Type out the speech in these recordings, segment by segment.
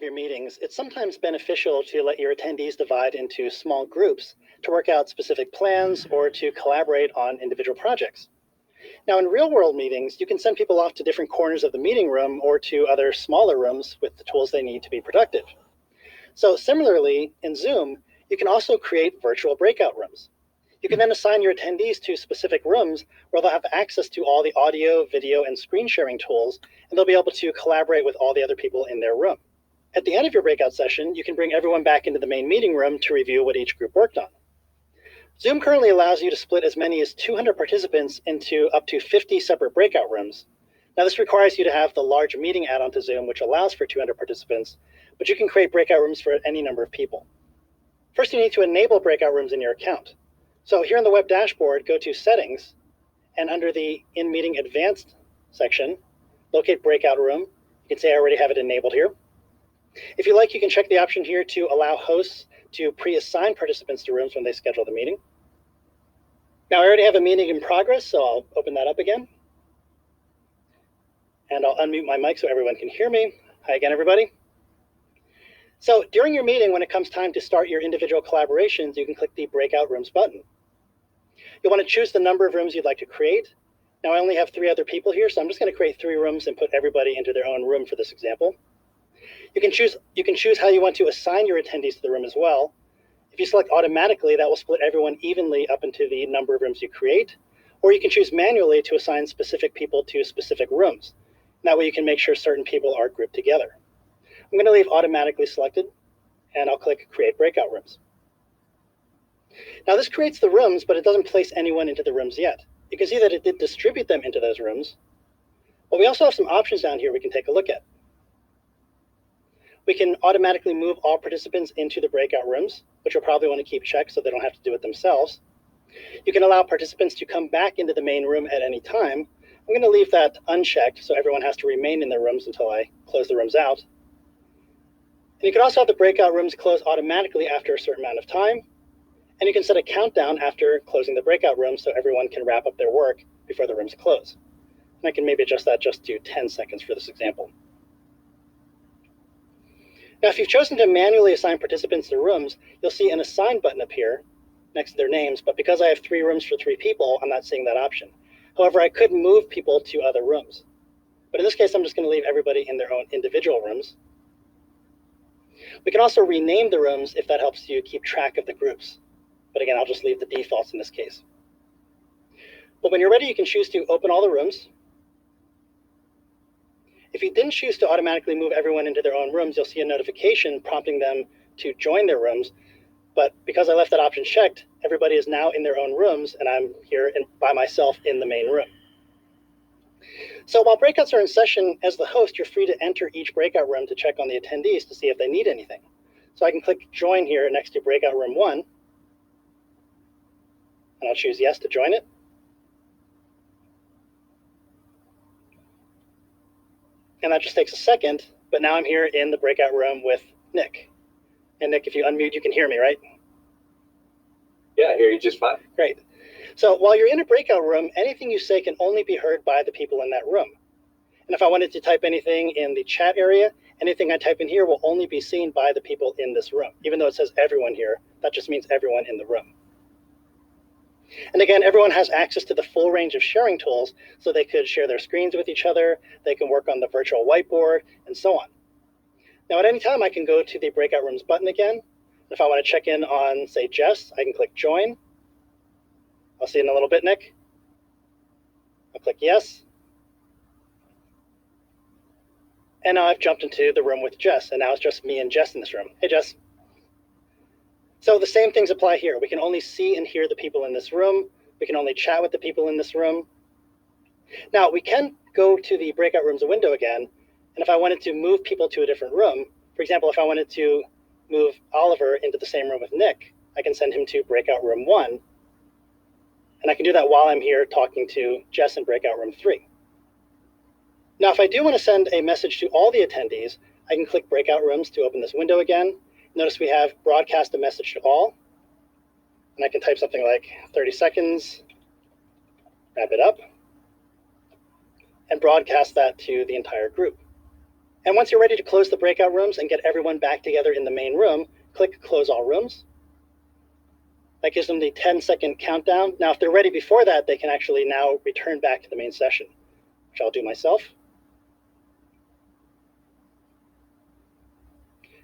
your meetings, it's sometimes beneficial to let your attendees divide into small groups to work out specific plans or to collaborate on individual projects. Now, in real-world meetings, you can send people off to different corners of the meeting room or to other smaller rooms with the tools they need to be productive. So similarly, in Zoom, you can also create virtual breakout rooms. You can then assign your attendees to specific rooms where they'll have access to all the audio, video, and screen sharing tools, and they'll be able to collaborate with all the other people in their room. At the end of your breakout session, you can bring everyone back into the main meeting room to review what each group worked on. Zoom currently allows you to split as many as 200 participants into up to 50 separate breakout rooms. Now, this requires you to have the large meeting add-on to Zoom, which allows for 200 participants, but you can create breakout rooms for any number of people. First, you need to enable breakout rooms in your account. So here on the web dashboard, go to Settings, and under the In-Meeting Advanced section, locate Breakout Room. You can say I already have it enabled here. If you like, you can check the option here to allow hosts to pre-assign participants to rooms when they schedule the meeting. Now, I already have a meeting in progress, so I'll open that up again. And I'll unmute my mic so everyone can hear me. Hi again, everybody. So during your meeting, when it comes time to start your individual collaborations, you can click the Breakout Rooms button. You'll want to choose the number of rooms you'd like to create. Now, I only have 3 other people here, so I'm just going to create 3 rooms and put everybody into their own room for this example. You can choose how you want to assign your attendees to the room as well. If you select automatically, that will split everyone evenly up into the number of rooms you create, or you can choose manually to assign specific people to specific rooms. That way you can make sure certain people are grouped together. I'm going to leave automatically selected, and I'll click Create Breakout Rooms. Now, this creates the rooms, but it doesn't place anyone into the rooms yet. You can see that it did distribute them into those rooms, but we also have some options down here we can take a look at. We can automatically move all participants into the breakout rooms, which you'll probably want to keep checked so they don't have to do it themselves. You can allow participants to come back into the main room at any time. I'm going to leave that unchecked so everyone has to remain in their rooms until I close the rooms out. And you can also have the breakout rooms close automatically after a certain amount of time. And you can set a countdown after closing the breakout room so everyone can wrap up their work before the rooms close. And I can maybe adjust that just to 10 seconds for this example. Now, if you've chosen to manually assign participants to rooms, you'll see an Assign button appear next to their names, but because I have 3 rooms for 3 people, I'm not seeing that option. However, I could move people to other rooms. But in this case, I'm just going to leave everybody in their own individual rooms. We can also rename the rooms if that helps you keep track of the groups. But again, I'll just leave the defaults in this case. But when you're ready, you can choose to open all the rooms. If you didn't choose to automatically move everyone into their own rooms, you'll see a notification prompting them to join their rooms. But because I left that option checked, everybody is now in their own rooms, and I'm here by myself in the main room. So while breakouts are in session, as the host, you're free to enter each breakout room to check on the attendees to see if they need anything. So I can click Join here next to Breakout Room 1, and I'll choose Yes to join it. And that just takes a second, but now I'm here in the breakout room with Nick. And Nick, if you unmute, you can hear me, right? Yeah, I hear you just fine. Great. So while you're in a breakout room, anything you say can only be heard by the people in that room. And if I wanted to type anything in the chat area, anything I type in here will only be seen by the people in this room. Even though it says everyone here, that just means everyone in the room. And again, everyone has access to the full range of sharing tools, so they could share their screens with each other, they can work on the virtual whiteboard, and so on. Now, at any time, I can go to the Breakout Rooms button again. If I want to check in on, say, Jess, I can click Join. I'll see you in a little bit, Nick. I'll click Yes. And now I've jumped into the room with Jess, and now it's just me and Jess in this room. Hey, Jess. So the same things apply here. We can only see and hear the people in this room. We can only chat with the people in this room. Now, we can go to the breakout rooms window again, and if I wanted to move people to a different room, for example, if I wanted to move Oliver into the same room with Nick, I can send him to breakout room 1, and I can do that while I'm here talking to Jess in breakout room 3. Now, if I do want to send a message to all the attendees, I can click breakout rooms to open this window again. Notice we have broadcast a message to all, and I can type something like 30 seconds, wrap it up, and broadcast that to the entire group. And once you're ready to close the breakout rooms and get everyone back together in the main room, click Close All Rooms. That gives them the 10-second countdown. Now, if they're ready before that, they can actually now return back to the main session, which I'll do myself.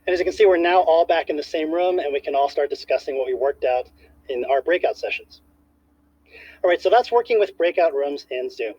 And as you can see, we're now all back in the same room, and we can all start discussing what we worked out in our breakout sessions. All right, so that's working with breakout rooms in Zoom.